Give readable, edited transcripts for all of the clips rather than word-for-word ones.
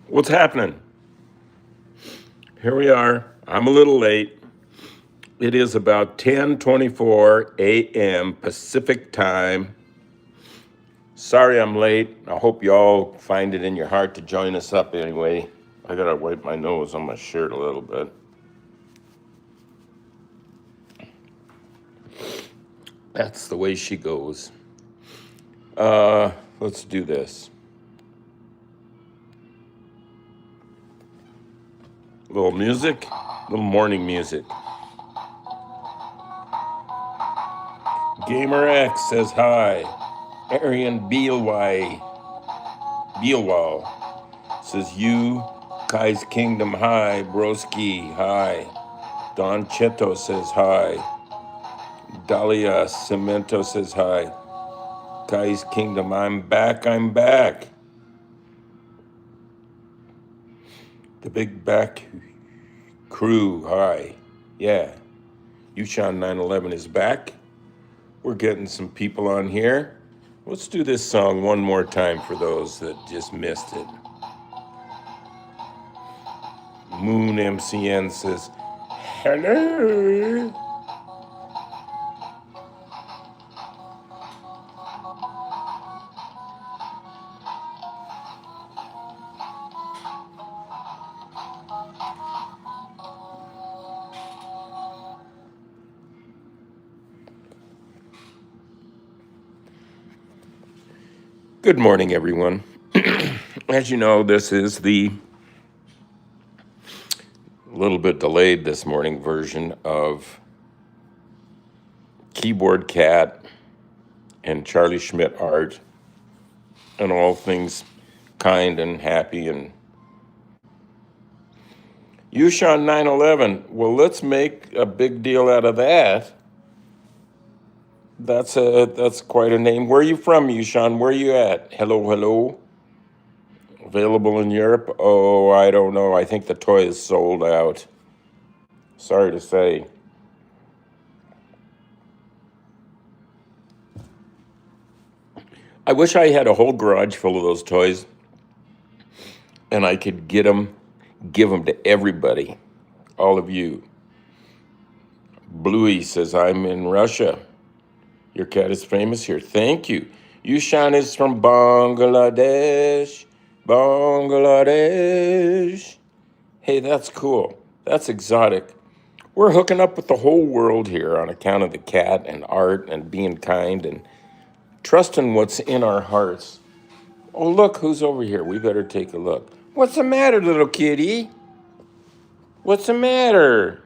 What's happening? Here we are. I'm a little late. It is about 10:24 a.m. Pacific time. Sorry I'm late. I hope you all find it in your heart to join us up anyway. I gotta wipe my nose on my shirt a little bit. That's the way she goes. Let's do this. A little music, a little morning music. Gamer X says hi. Arian Beelwall says you, Kai's Kingdom hi. Broski hi. Don Cheto says hi. Dalia Cemento says hi. Kai's Kingdom, I'm back, I'm back. The Big Back Crew, hi. Yeah, Yushan 911 is back. We're getting some people on here. Let's do this song one more time for those that just missed it. Moon MCN says, hello. Good morning, everyone. As you know, this is the little bit delayed this morning version of Keyboard Cat and Charlie Schmidt art and all things kind and happy and Yushan 911. Well, let's make a big deal out of that. That's quite a name. Where are you from, Yushan? Where are you at? Hello, hello. Available in Europe? Oh, I don't know. I think the toy is sold out. Sorry to say. I wish I had a whole garage full of those toys and I could give them to everybody, all of you. Bluey says, I'm in Russia. Your cat is famous here. Thank you. Yushan is from Bangladesh. Bangladesh. Hey, that's cool. That's exotic. We're hooking up with the whole world here on account of the cat and art and being kind and trusting what's in our hearts. Oh, look who's over here. We better take a look. What's the matter, little kitty? What's the matter?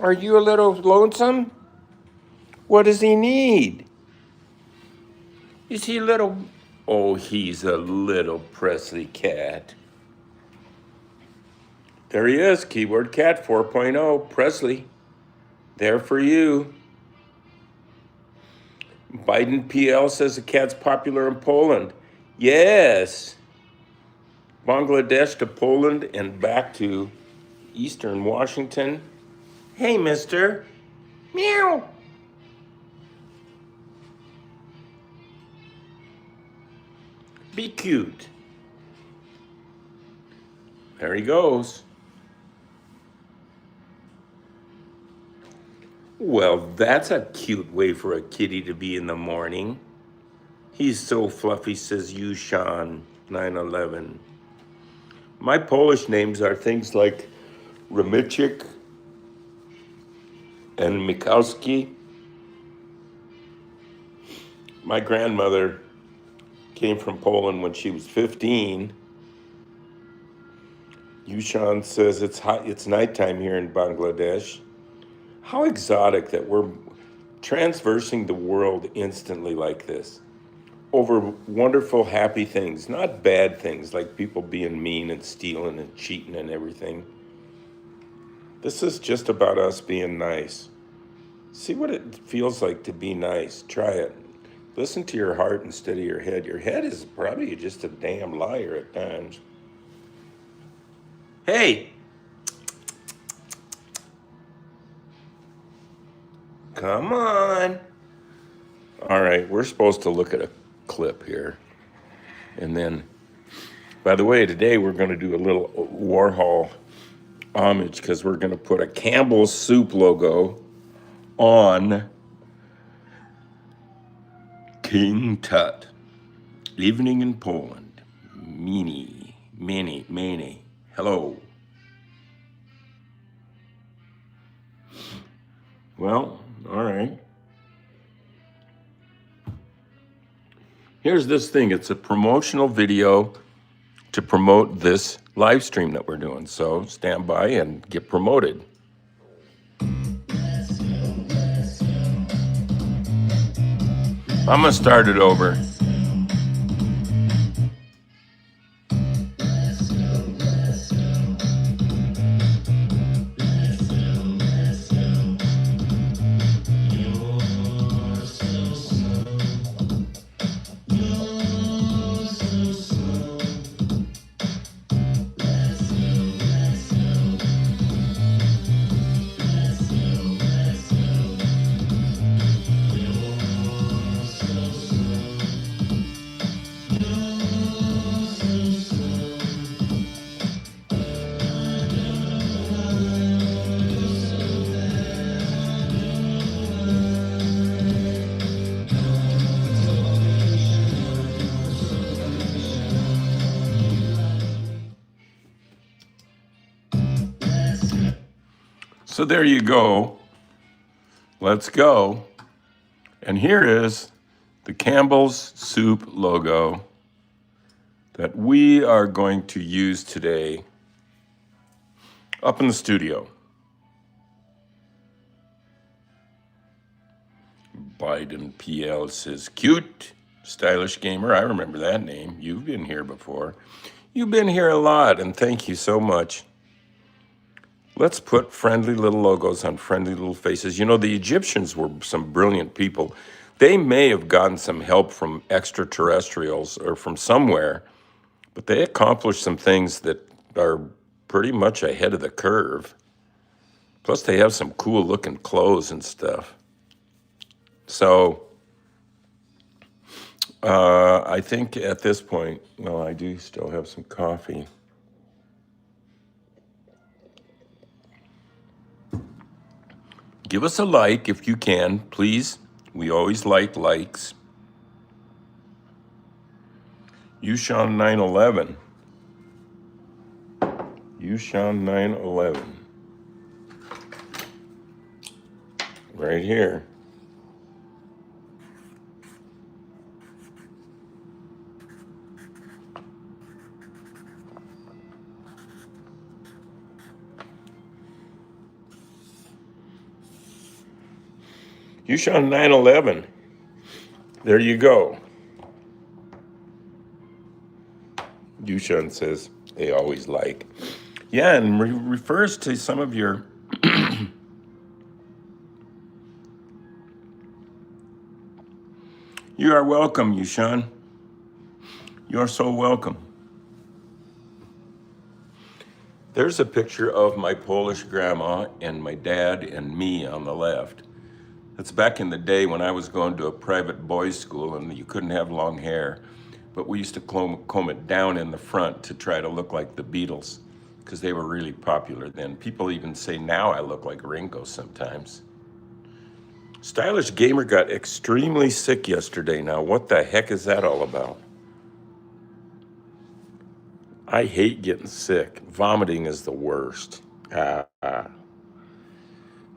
Are you a little lonesome? What does he need? Is he a little... Oh, he's a little Presley cat. There he is, Keyboard Cat 4.0, Presley. There for you. Biden PL says the cat's popular in Poland. Yes. Bangladesh to Poland and back to Eastern Washington. Hey, mister. Meow. Be cute. There he goes. Well, that's a cute way for a kitty to be in the morning. He's so fluffy, says Yushan 911. My Polish names are things like Remichik and Mikalski. My grandmother came from Poland when she was 15. Yushan says it's hot, it's nighttime here in Bangladesh. How exotic that we're transversing the world instantly like this over wonderful, happy things, not bad things like people being mean and stealing and cheating and everything. This is just about us being nice. See what it feels like to be nice. Try it. Listen to your heart instead of your head. Your head is probably just a damn liar at times. Hey! Come on. All right, we're supposed to look at a clip here and then By the way, today we're going to do a little Warhol homage because we're going to put a Campbell's Soup logo on King Tut. Evening in Poland. Many. Hello. Well, all right. Here's this thing. It's a promotional video to promote this live stream that we're doing. So stand by and get promoted. I'm going to start it over. So there you go. Let's go. And here is the Campbell's Soup logo that we are going to use today up in the studio. Biden PL says, cute, stylish gamer. I remember that name. You've been here before. You've been here a lot, and thank you so much. Let's put friendly little logos on friendly little faces. You know, the Egyptians were some brilliant people. They may have gotten some help from extraterrestrials or from somewhere, but they accomplished some things that are pretty much ahead of the curve. Plus, they have some cool looking clothes and stuff. So, I think at this point, well, I do still have some coffee. Give us a like if you can, please. We always like likes. Yushan 911. Yushan 911. Right here. Yushan 911. There you go. Yushan says they always like. Yeah, and refers to some of your You are welcome, Yushan. You're so welcome. There's a picture of my Polish grandma and my dad and me on the left. That's back in the day when I was going to a private boys' school and you couldn't have long hair, but we used to comb it down in the front to try to look like the Beatles because they were really popular then. People even say now I look like Ringo sometimes. Stylish Gamer got extremely sick yesterday. Now, what the heck is that all about? I hate getting sick. Vomiting is the worst.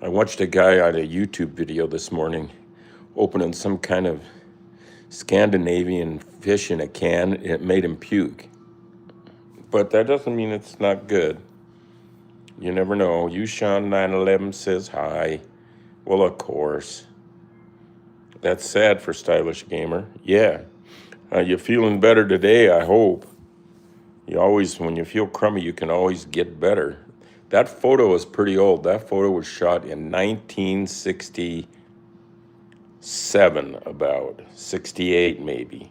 I watched a guy on a YouTube video this morning opening some kind of Scandinavian fish in a can. It made him puke. But that doesn't mean it's not good. You never know. Yushan 911 says hi. Well, of course. That's sad for Stylish Gamer. Yeah. You're feeling better today, I hope. You always, when you feel crummy, you can always get better. That photo is pretty old. That photo was shot in 1967, about 68 maybe.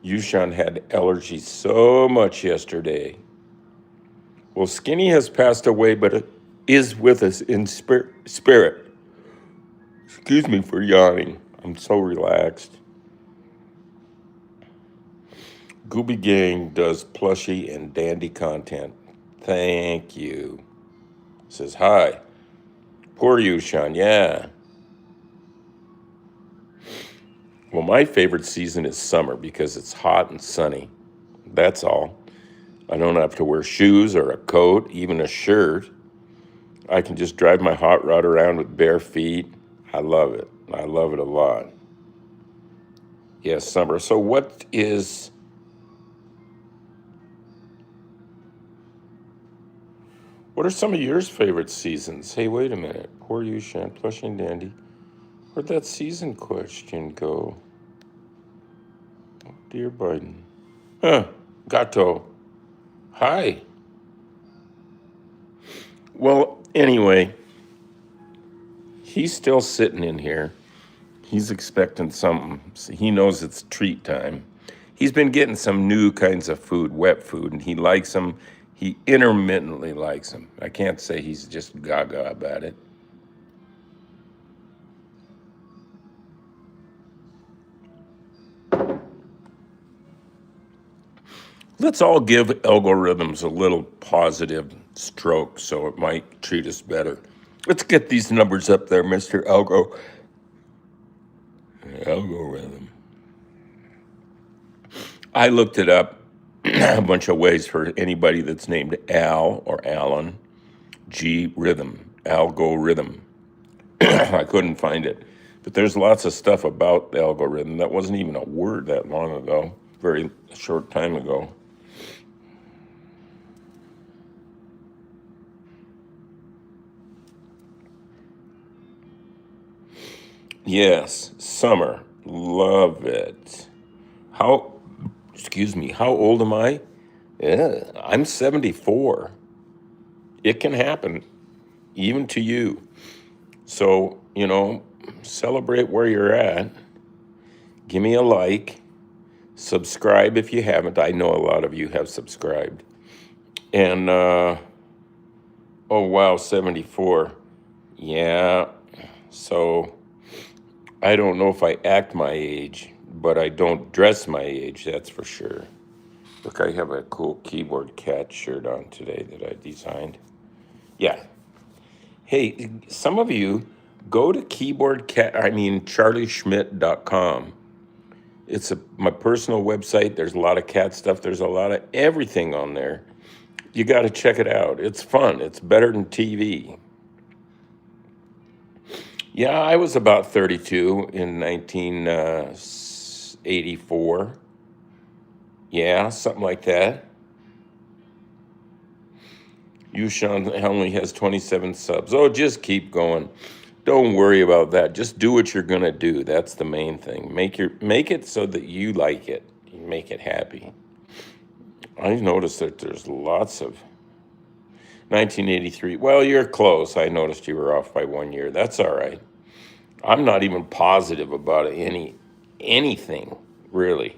Yushan had allergies so much yesterday. Well, Skinny has passed away, but is with us in spirit. Excuse me for yawning. I'm so relaxed. Gooby Gang does plushy and dandy content. Thank you. Says hi. Poor you, Sean. Yeah. Well, my favorite season is summer because it's hot and sunny. That's all. I don't have to wear shoes or a coat, even a shirt. I can just drive my hot rod around with bare feet. I love it. I love it a lot. Yes, summer. So what are some of your favorite seasons? Hey, wait a minute. Poor you, Sean. Plush and dandy. Where'd that season question go? Dear Biden. Huh. Gato. Hi. Well, anyway, he's still sitting in here. He's expecting something. He knows it's treat time. He's been getting some new kinds of food, wet food, and he likes them. He intermittently likes them. I can't say he's just gaga about it. Let's all give algorithms a little positive stroke so it might treat us better. Let's get these numbers up there, Mr. Algorithm. I looked it up a bunch of ways for anybody that's named Al or Alan. G rhythm, algorithm. I couldn't find it. But there's lots of stuff about the algorithm. That wasn't even a word that long ago, very short time ago. Yes, summer. Love it. How old am I? Yeah, I'm 74. It can happen, even to you. So, celebrate where you're at. Give me a like. Subscribe if you haven't. I know a lot of you have subscribed. And, oh, wow, 74. Yeah. So, I don't know if I act my age, but I don't dress my age, that's for sure. Look, I have a cool Keyboard Cat shirt on today that I designed. Yeah. Hey, some of you go to charlieschmidt.com. It's my personal website. There's a lot of cat stuff. There's a lot of everything on there. You got to check it out. It's fun. It's better than TV. Yeah, I was about 32 in 1984. Yeah, something like that. Sean only has 27 subs. Oh, just keep going. Don't worry about that. Just do what you're gonna do. That's the main thing. Make it so that you like it. You make it happy. I noticed that there's lots of 1983. Well, you're close. I noticed you were off by 1 year. That's all right. I'm not even positive about anything, really.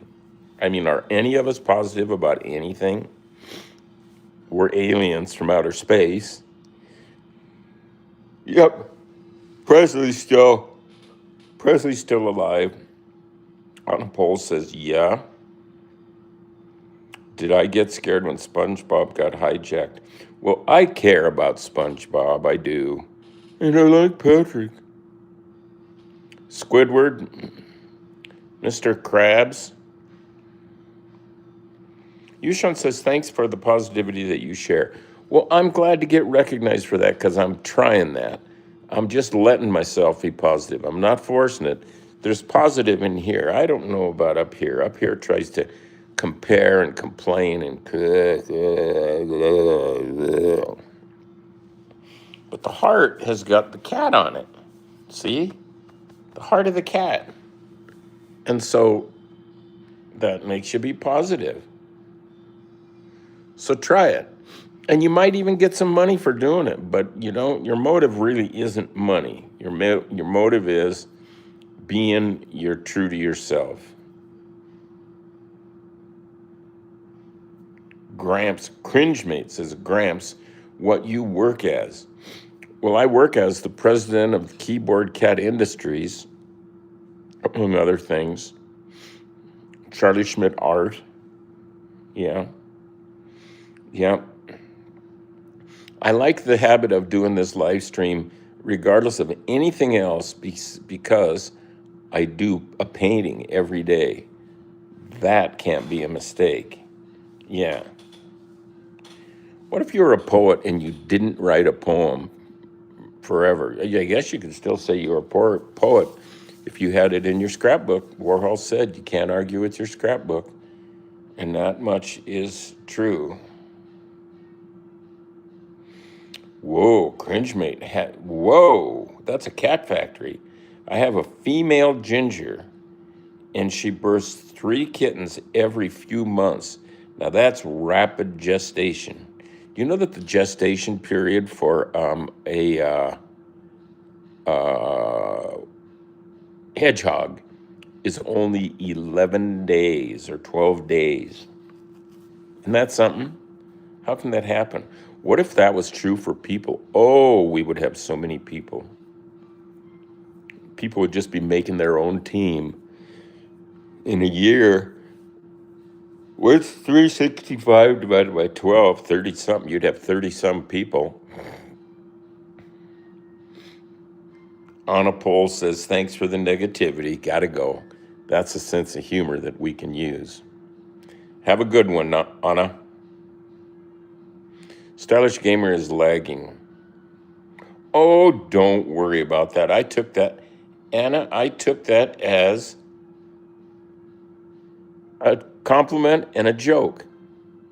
I mean, are any of us positive about anything? We're aliens from outer space. Yep. Presley's still alive. On a poll says, yeah. Did I get scared when SpongeBob got hijacked? Well, I care about SpongeBob. I do. And I like Patrick. Squidward. Mr. Krabs. Yushan says, thanks for the positivity that you share. Well, I'm glad to get recognized for that because I'm trying that. I'm just letting myself be positive. I'm not forcing it. There's positive in here. I don't know about up here. Up here tries to compare and complain and... But the heart has got the cat on it. See? The heart of the cat. And so that makes you be positive. So try it. And you might even get some money for doing it, but your motive really isn't money. Your motive is being true to yourself. Gramps, Cringemate says, Gramps, what you work as. Well, I work as the president of Keyboard Cat Industries, among other things. Charlie Schmidt Art. Yeah. Yeah. I like the habit of doing this live stream regardless of anything else because I do a painting every day. That can't be a mistake. Yeah. What if you were a poet and you didn't write a poem forever? I guess you could still say you were a poet if you had it in your scrapbook. Warhol said you can't argue with your scrapbook, and that much is true. Whoa, cringe mate. Whoa, that's a cat factory. I have a female ginger, and she births 3 kittens every few months. Now that's rapid gestation. Do you know that the gestation period for a hedgehog is only 11 days or 12 days? Isn't that something? How can that happen? What if that was true for people? Oh, we would have so many people. People would just be making their own team. In a year, what's 365 divided by 12? 30 something. You'd have 30 some people. Anna Poll says, thanks for the negativity. Gotta go. That's a sense of humor that we can use. Have a good one, Anna. Stylish Gamer is lagging. Oh, don't worry about that. I took that, Anna, I took that as a compliment and a joke.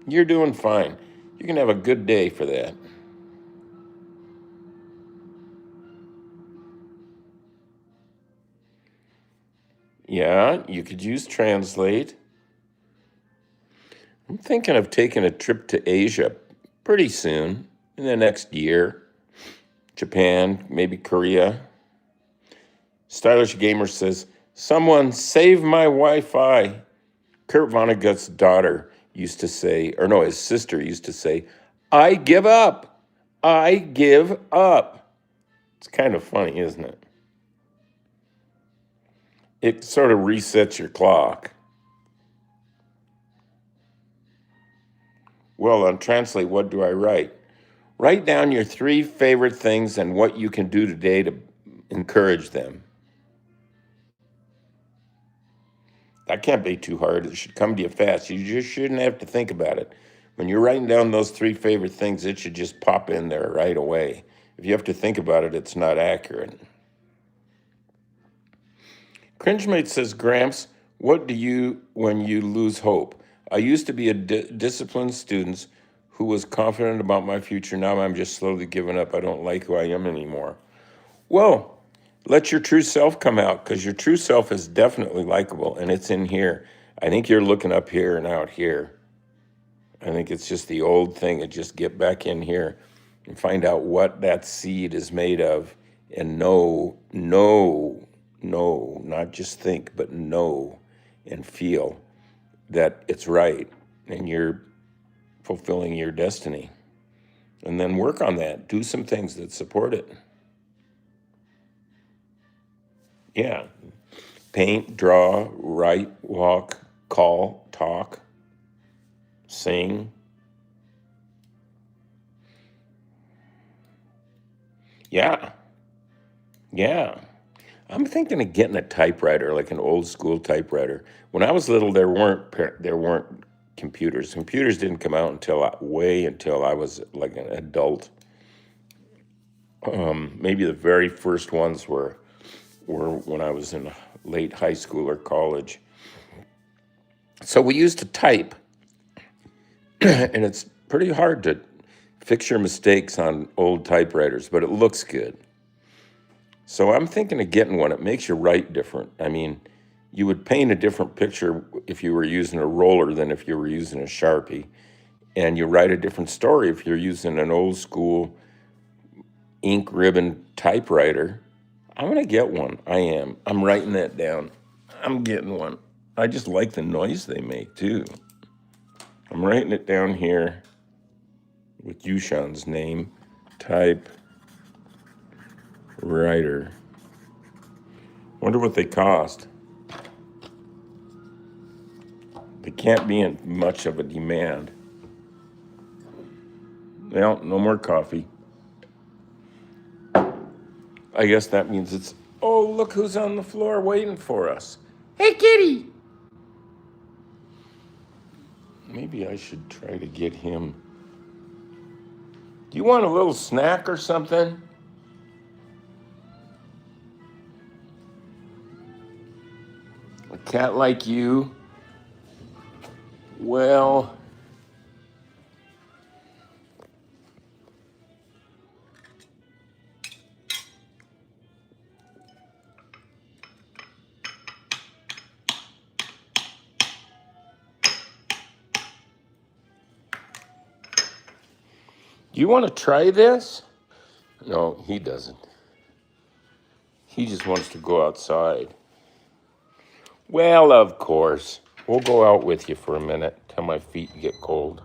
You're doing fine. You can have a good day for that. Yeah, you could use Translate. I'm thinking of taking a trip to Asia pretty soon, in the next year. Japan, maybe Korea. Stylish Gamer says, someone save my Wi-Fi. Kurt Vonnegut's daughter used to say, or no, his sister used to say, I give up. I give up. It's kind of funny, isn't it? It sort of resets your clock. Well, on Translate, what do I write? Write down your 3 favorite things and what you can do today to encourage them. That can't be too hard. It should come to you fast. You just shouldn't have to think about it. When you're writing down those 3 favorite things, it should just pop in there right away. If you have to think about it, it's not accurate. Cringemate says, Gramps, what do you when you lose hope? I used to be a disciplined student who was confident about my future. Now I'm just slowly giving up. I don't like who I am anymore. Well, let your true self come out, because your true self is definitely likable, and it's in here. I think you're looking up here and out here. I think it's just the old thing of just get back in here and find out what that seed is made of, and know, not just think, but know and feel that it's right and you're fulfilling your destiny. And then work on that. Do some things that support it. Yeah. Paint, draw, write, walk, call, talk, sing. Yeah. Yeah. I'm thinking of getting a typewriter, like an old school typewriter. When I was little, there weren't computers. Computers didn't come out until I was like an adult. Maybe the very first ones were when I was in late high school or college. So we used to type, and it's pretty hard to fix your mistakes on old typewriters, but it looks good. So I'm thinking of getting one. It makes you write different. I mean, you would paint a different picture if you were using a roller than if you were using a Sharpie. And you write a different story if you're using an old school ink ribbon typewriter. I'm going to get one. I am. I'm writing that down. I'm getting one. I just like the noise they make, too. I'm writing it down here with Yushan's name. Typewriter. Wonder what they cost. can't be in much of a demand. Well, no more coffee. I guess that means it's, oh, look who's on the floor waiting for us. Hey, kitty. Maybe I should try to get him. Do you want a little snack or something? A cat like you? Well, do you want to try this? No, he doesn't. He just wants to go outside. Well, of course. We'll go out with you for a minute till my feet get cold.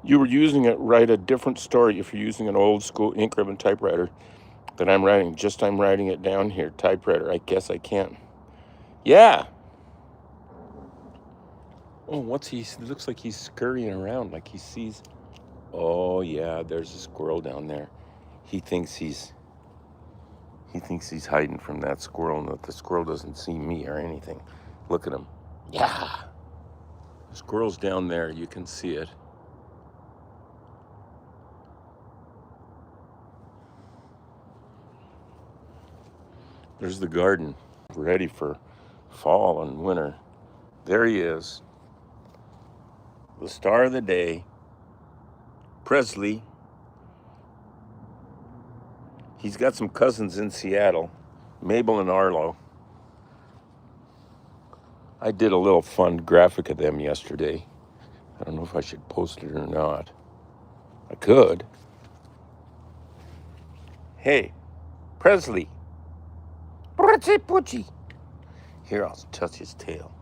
You were using it, write a different story if you're using an old school ink ribbon typewriter that I'm writing. I'm writing it down here, typewriter. I guess I can't. Yeah. Oh, it looks like he's scurrying around like he sees. Oh yeah, there's a squirrel down there. He thinks he's hiding from that squirrel and that the squirrel doesn't see me or anything. Look at him. Yeah. The squirrel's down there, you can see it. There's the garden, ready for fall and winter. There he is. The star of the day, Presley. He's got some cousins in Seattle, Mabel and Arlo. I did a little fun graphic of them yesterday. I don't know if I should post it or not. I could. Hey, Presley. Putchy. Here, I'll touch his tail.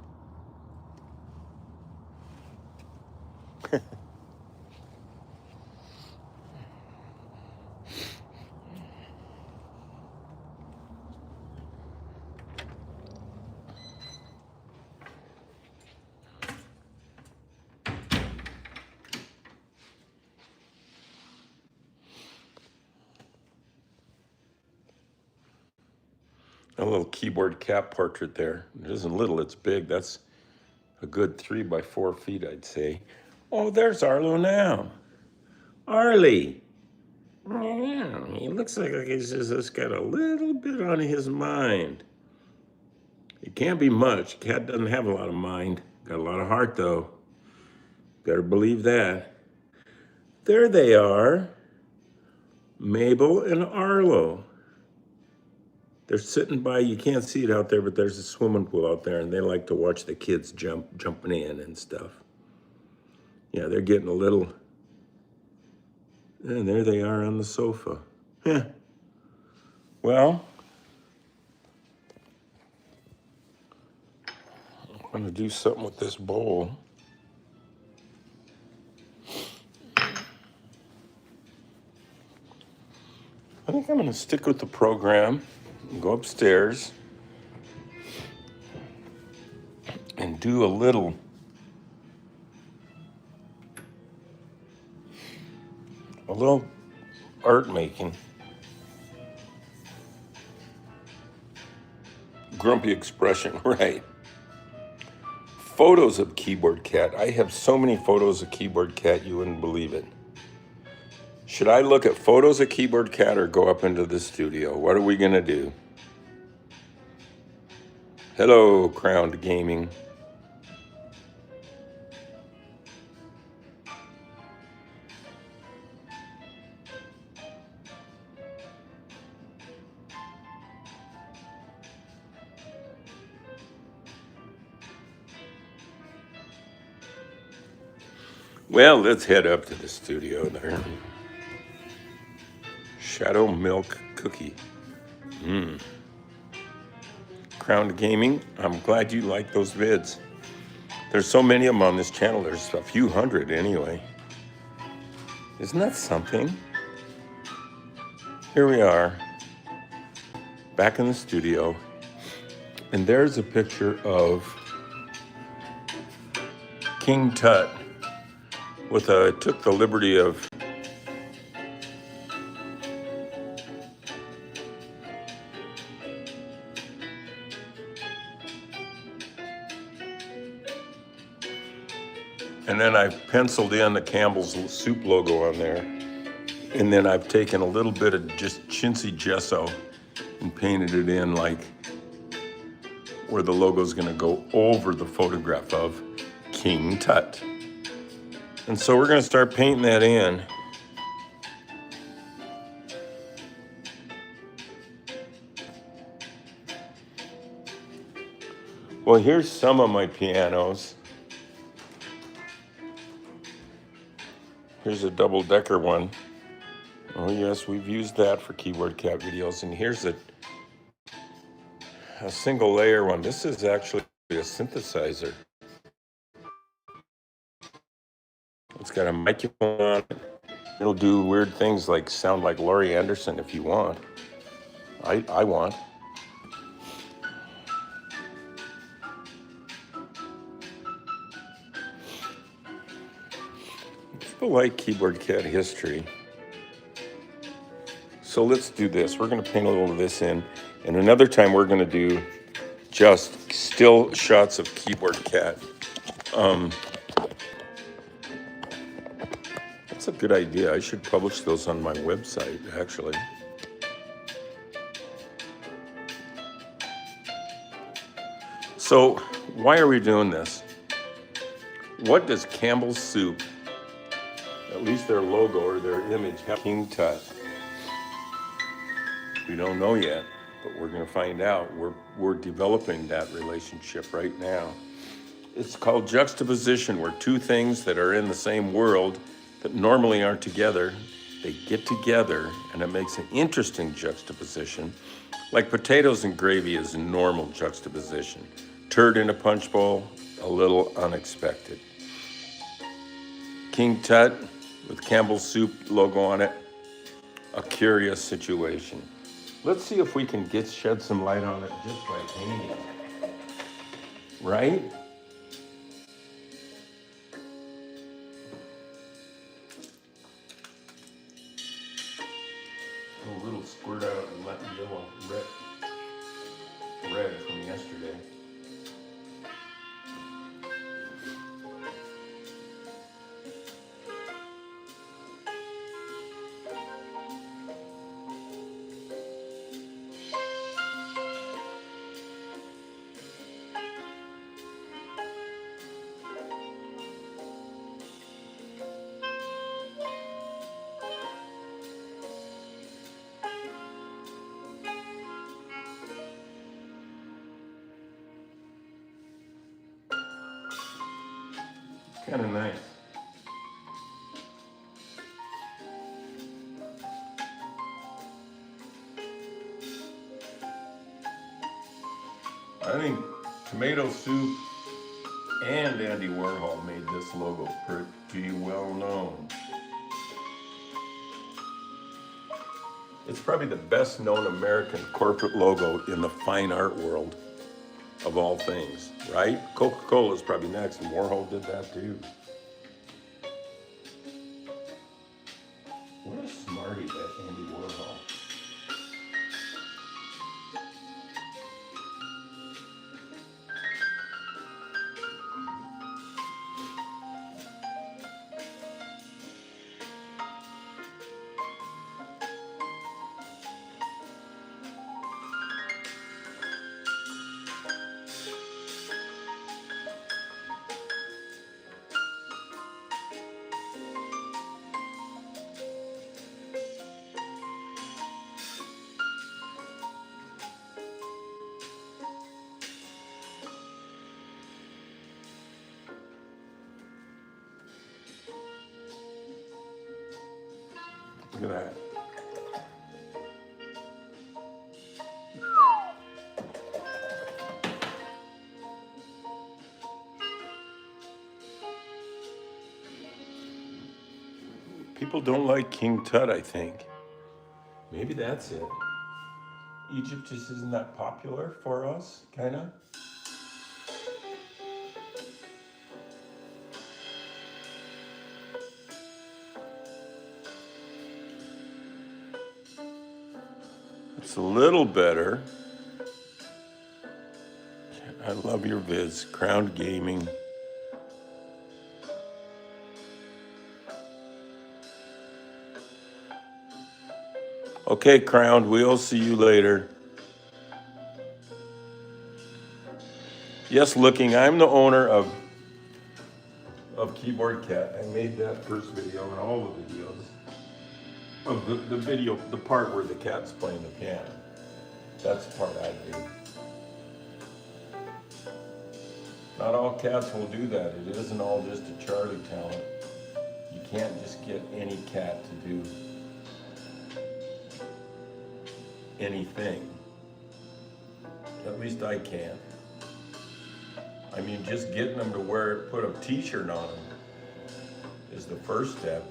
A little keyboard cat portrait there. It isn't little, it's big. That's a good 3 by 4 feet, I'd say. Oh, there's Arlo now. Arlie. Yeah, he looks like he's just got a little bit on his mind. It can't be much. Cat doesn't have a lot of mind. Got a lot of heart, though. Better believe that. There they are. Mabel and Arlo. They're sitting by, you can't see it out there, but there's a swimming pool out there, and they like to watch the kids jumping in and stuff. Yeah, they're getting a little, and there they are on the sofa. Yeah. Well, I'm going to do something with this bowl. I think I'm going to stick with the program and go upstairs and do a little art making. Grumpy expression, right. Photos of Keyboard Cat. I have so many photos of Keyboard Cat, you wouldn't believe it. Should I look at photos of Keyboard Cat or go up into the studio? What are we going to do? Hello, Crowned Gaming. Well, let's head up to the studio there. Shadow Milk Cookie. Crowned Gaming, I'm glad you like those vids. There's so many of them on this channel. There's a few hundred anyway. Isn't that something? Here we are, back in the studio, and there's a picture of King Tut with took the liberty of and then I've penciled in the Campbell's Soup logo on there. And then I've taken a little bit of just chintzy gesso and painted it in like where the logo's gonna go over the photograph of King Tut. And so we're gonna start painting that in. Well, here's some of my pianos. Here's a double-decker one. Oh yes, we've used that for Keyboard Cat videos. And here's a single layer one. This is actually a synthesizer. It's got a microphone on it. It'll do weird things like sound like Laurie Anderson if you want. I want. People like Keyboard Cat history. So let's do this. We're gonna paint a little of this in. And another time we're gonna do just still shots of Keyboard Cat. That's a good idea. I should publish those on my website, actually. So why are we doing this? What does Campbell's Soup, at least their logo or their image, have King Tut? We don't know yet, but we're gonna find out. We're developing that relationship right now. It's called juxtaposition, where two things that are in the same world that normally aren't together, they get together, and it makes an interesting juxtaposition. Like potatoes and gravy is a normal juxtaposition. Turd in a punch bowl, a little unexpected. King Tut with Campbell's Soup logo on it, a curious situation. Let's see if we can shed some light on it just by painting, right? A little squirt out and let yellow red from yesterday. Kind of nice. I think Tomato Soup and Andy Warhol made this logo pretty well known. It's probably the best known American corporate logo in the fine art world of all things, right? Coca-Cola is probably next, and Warhol did that too. What a smarty, that Andy Warhol. Look at that. People don't like King Tut, I think. Maybe that's it. Egypt just isn't that popular for us, kind of. It's a little better. I love your vids. Crown Gaming. Okay, Crowned, we'll see you later. Yes, looking, I'm the owner of Keyboard Cat. I made that first video and all the videos of the video, the part where the cat's playing the piano. That's the part I do. Not all cats will do that. It isn't all just a Charlie talent. You can't just get any cat to do anything. At least I can't. I mean, just getting them to put a t-shirt on them is the first step.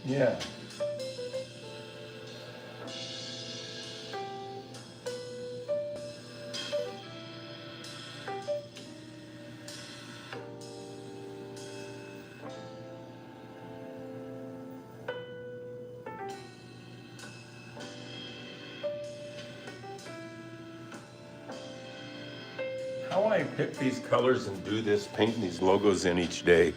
Yeah. How I pick these colors and do this, painting these logos in each day,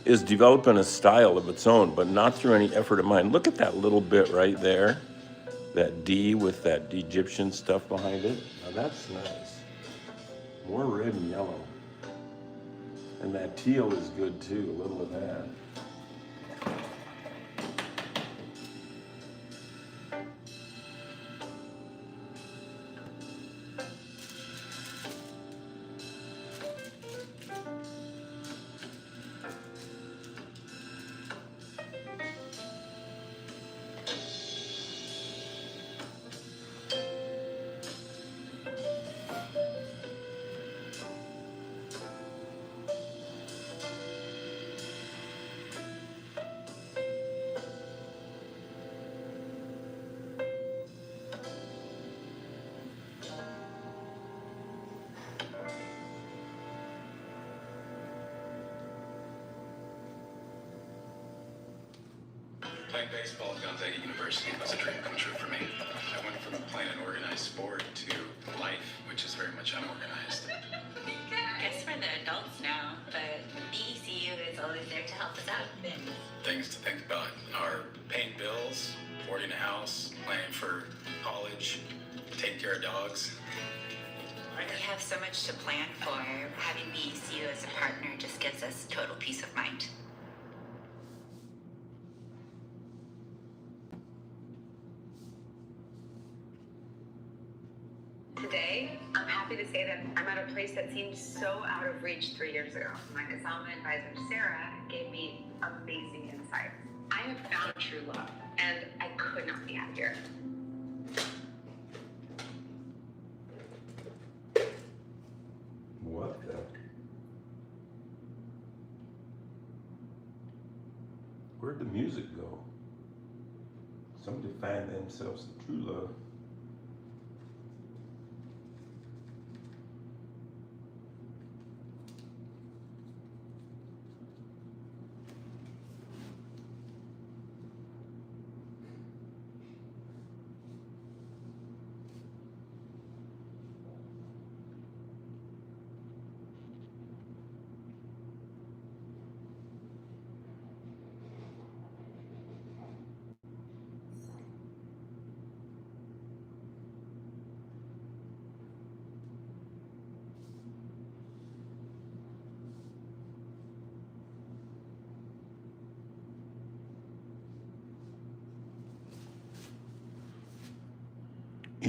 is developing a style of its own, but not through any effort of mine. Look at that little bit right there, that D with that Egyptian stuff behind it. Now that's nice. More red and yellow. And that teal is good too, a little of that. Playing baseball at Gonzaga University was a dream come true for me. I went from playing an organized sport to life, which is very much unorganized. I guess we're the adults now, but BECU is always there to help us out. Things to think about are paying bills, affording a house, planning for college, taking care of dogs. We have so much to plan for. Having BECU as a partner just gives us total peace of mind. Today, I'm happy to say that I'm at a place that seemed so out of reach 3 years ago. My Kasama advisor, Sarah, gave me amazing insights. I have found true love, and I could not be happier. What the? Where'd the music go? Somebody find themselves some true love.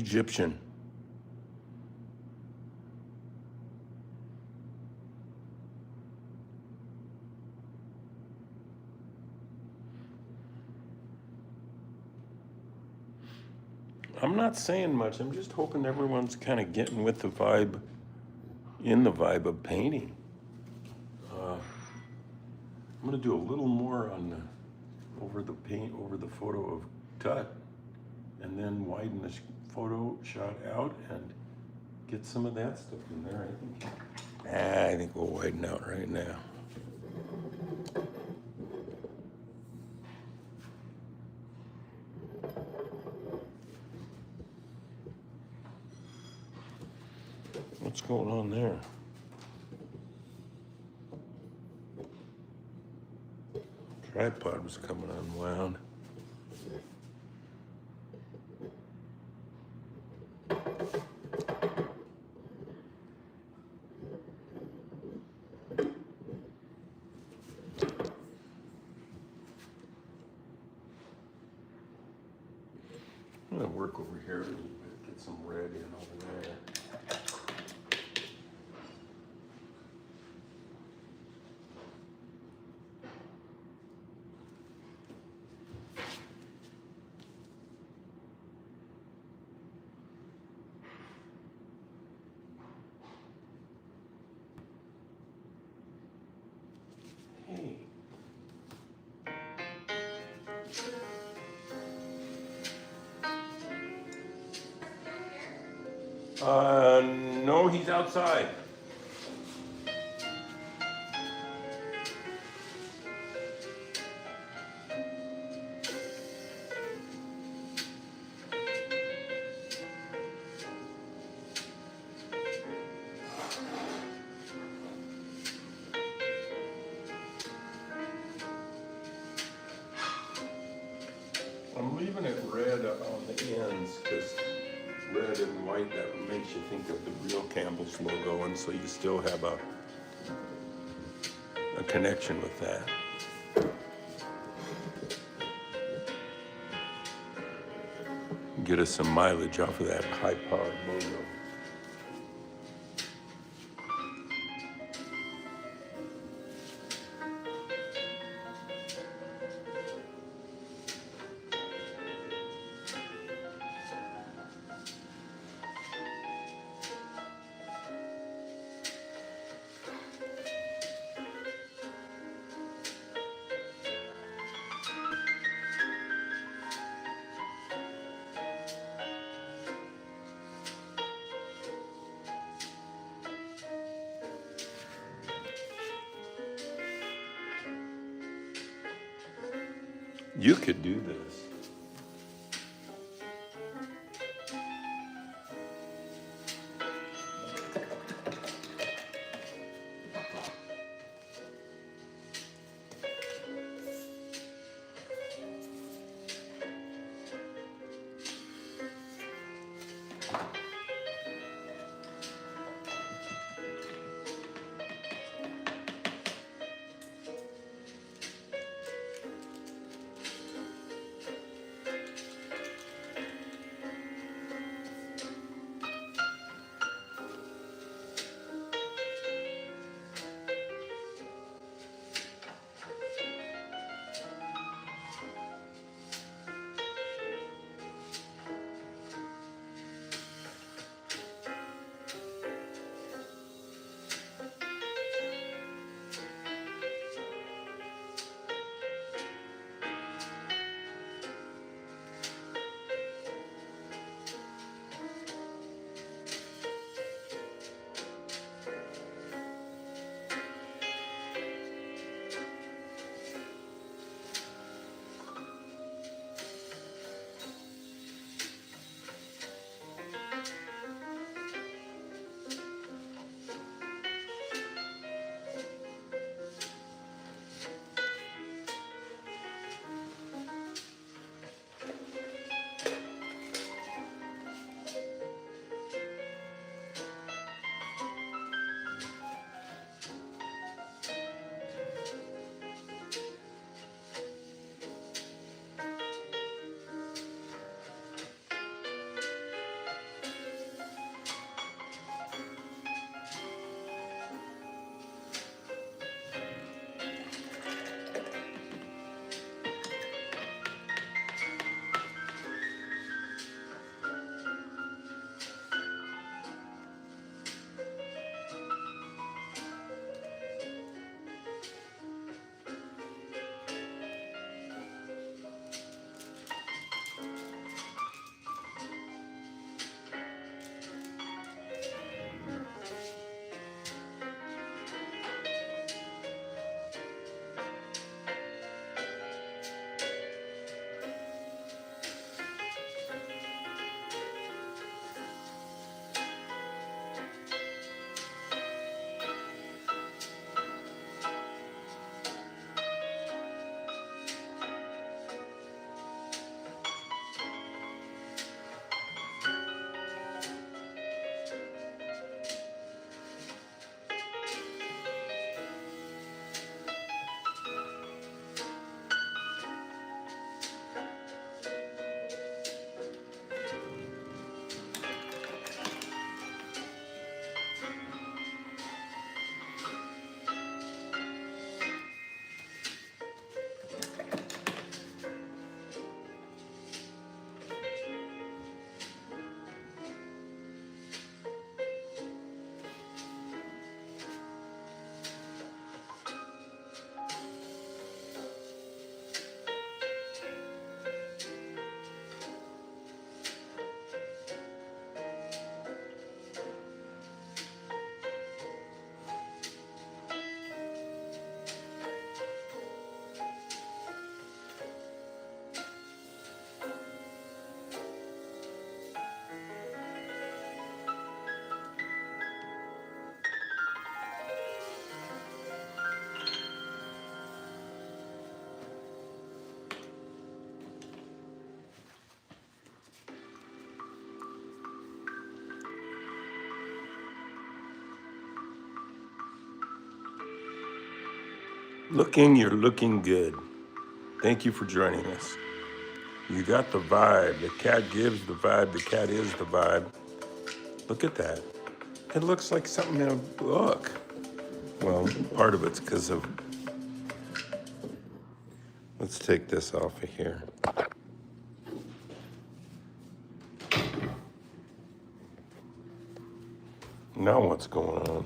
Egyptian. I'm not saying much. I'm just hoping everyone's kind of getting with the vibe, in the vibe of painting. I'm gonna do a little more on over the paint, over the photo of Tut, and then widen this photo shot out and get some of that stuff in there. I think we'll widen out right now. What's going on there? Tripod was coming unwound. I'm gonna work over here a little bit, get some red in over there. Hey. No, he's outside. I'm leaving it red on the ends because red and white, that makes you think of the real Campbell's logo, and so you still have a connection with that. Get us some mileage off of that high-powered logo. You could do this. You're looking good. Thank you for joining us. You got the vibe. The cat gives the vibe. The cat is the vibe. Look at that. It looks like something in a book. Well, part of it's because of. Let's take this off of here. Now what's going on?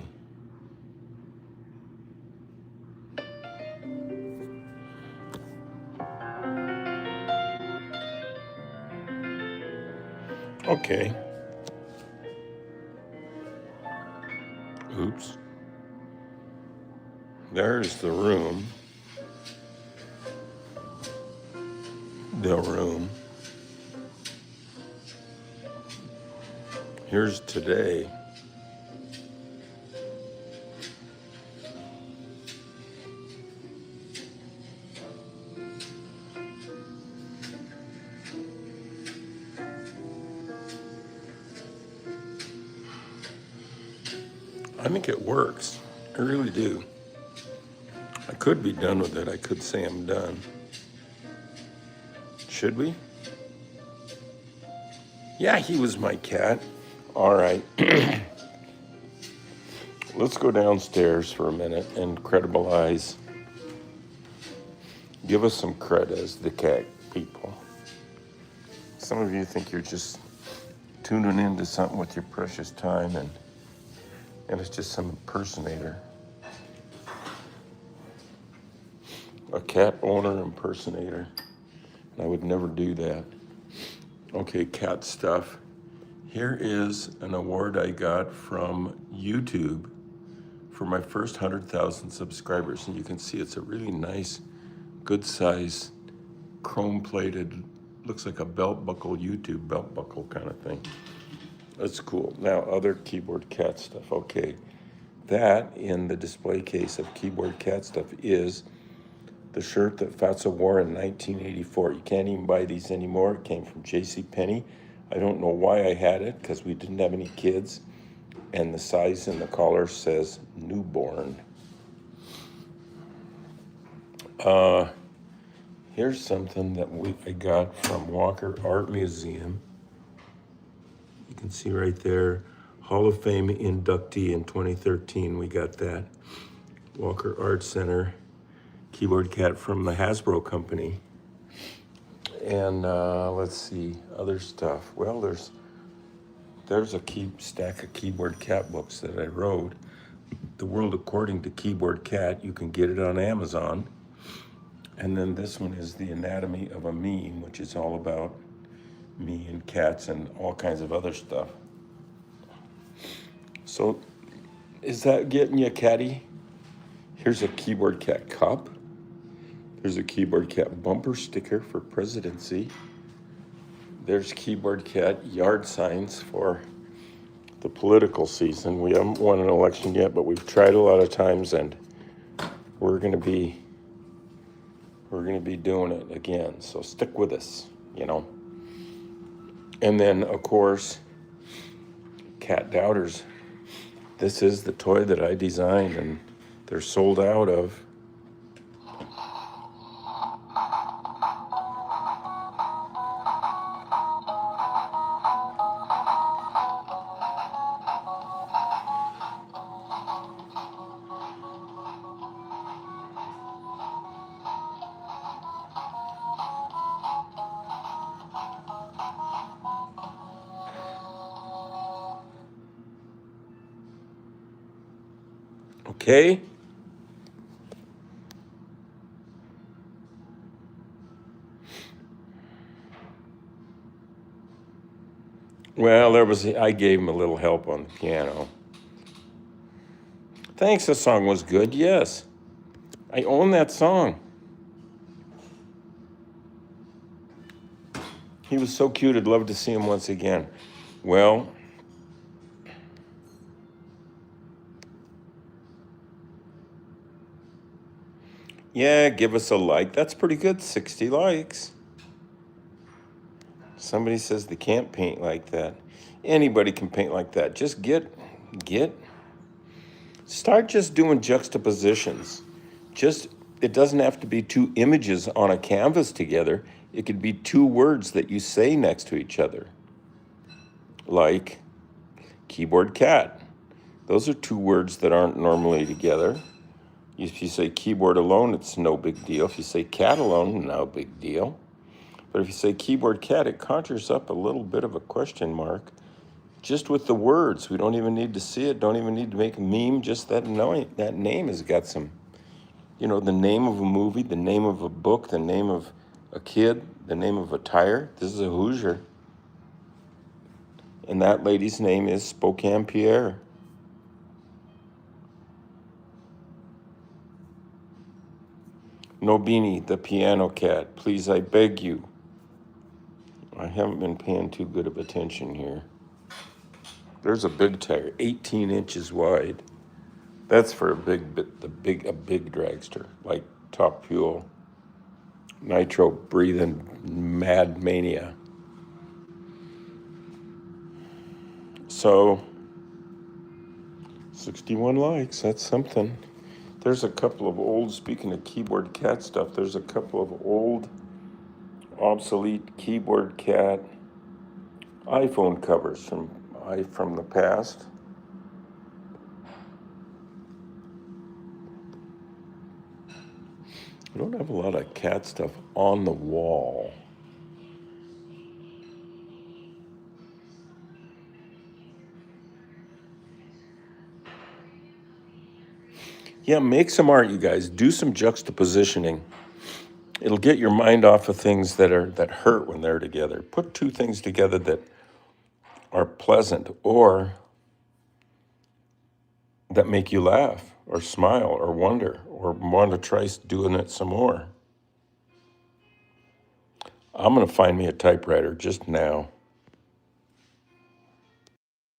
Okay. Oops. There's the room. The room. Here's today. I think it works. I really do. I could be done with it. I could say I'm done. Should we? Yeah, he was my cat. All right. Let's go downstairs for a minute and credibilize. Give us some credit as the cat people. Some of you think you're just tuning into something with your precious time and it's just some impersonator. A cat owner impersonator. I would never do that. Okay, cat stuff. Here is an award I got from YouTube for my first 100,000 subscribers. And you can see it's a really nice, good size, chrome-plated, looks like a belt buckle, YouTube belt buckle kind of thing. That's cool. Now, other keyboard cat stuff. Okay, that in the display case of keyboard cat stuff is the shirt that Fatso wore in 1984. You can't even buy these anymore. It came from JCPenney. I don't know why I had it, because we didn't have any kids. And the size in the collar says newborn. Here's something that I got from Walker Art Museum. You can see right there, Hall of Fame inductee in 2013, we got that. Walker Art Center, keyboard cat from the Hasbro company. And let's see, other stuff. Well, there's a stack of keyboard cat books that I wrote. The World According to Keyboard Cat, you can get it on Amazon. And then this one is The Anatomy of a Meme, which is all about me and cats and all kinds of other stuff. So, is that getting you, catty? Here's a keyboard cat cup. There's a keyboard cat bumper sticker for presidency. There's keyboard cat yard signs for the political season. We haven't won an election yet, but we've tried a lot of times, and we're gonna be doing it again. So stick with us, And then, of course, cat doubters. This is the toy that I designed, and they're sold out of. Okay? Well, I gave him a little help on the piano. Thanks, the song was good, yes. I own that song. He was so cute, I'd love to see him once again. Well, yeah, give us a like. That's pretty good, 60 likes. Somebody says they can't paint like that. Anybody can paint like that. Just start just doing juxtapositions. Just It doesn't have to be two images on a canvas together. It could be two words that you say next to each other, like keyboard cat. Those are two words that aren't normally together. If you say keyboard alone, it's no big deal. If you say cat alone, no big deal. But if you say keyboard cat, it conjures up a little bit of a question mark just with the words. We don't even need to see it, don't even need to make a meme. Just that name has got some, the name of a movie, the name of a book, the name of a kid, the name of a tire. This is a Hoosier. And that lady's name is Spokane Pierre. No Beanie, the piano cat. Please, I beg you. I haven't been paying too good of attention here. There's a big tire, 18 inches wide. That's for a big dragster, like Top Fuel, nitro breathing mad mania. So 61 likes, that's something. There's a couple of old, speaking of keyboard cat stuff, there's a couple of old obsolete keyboard cat iPhone covers from the past. I don't have a lot of cat stuff on the wall. Yeah, make some art, you guys. Do some juxtapositioning. It'll get your mind off of things that hurt when they're together. Put two things together that are pleasant or that make you laugh or smile or wonder or want to try doing it some more. I'm going to find me a typewriter just now.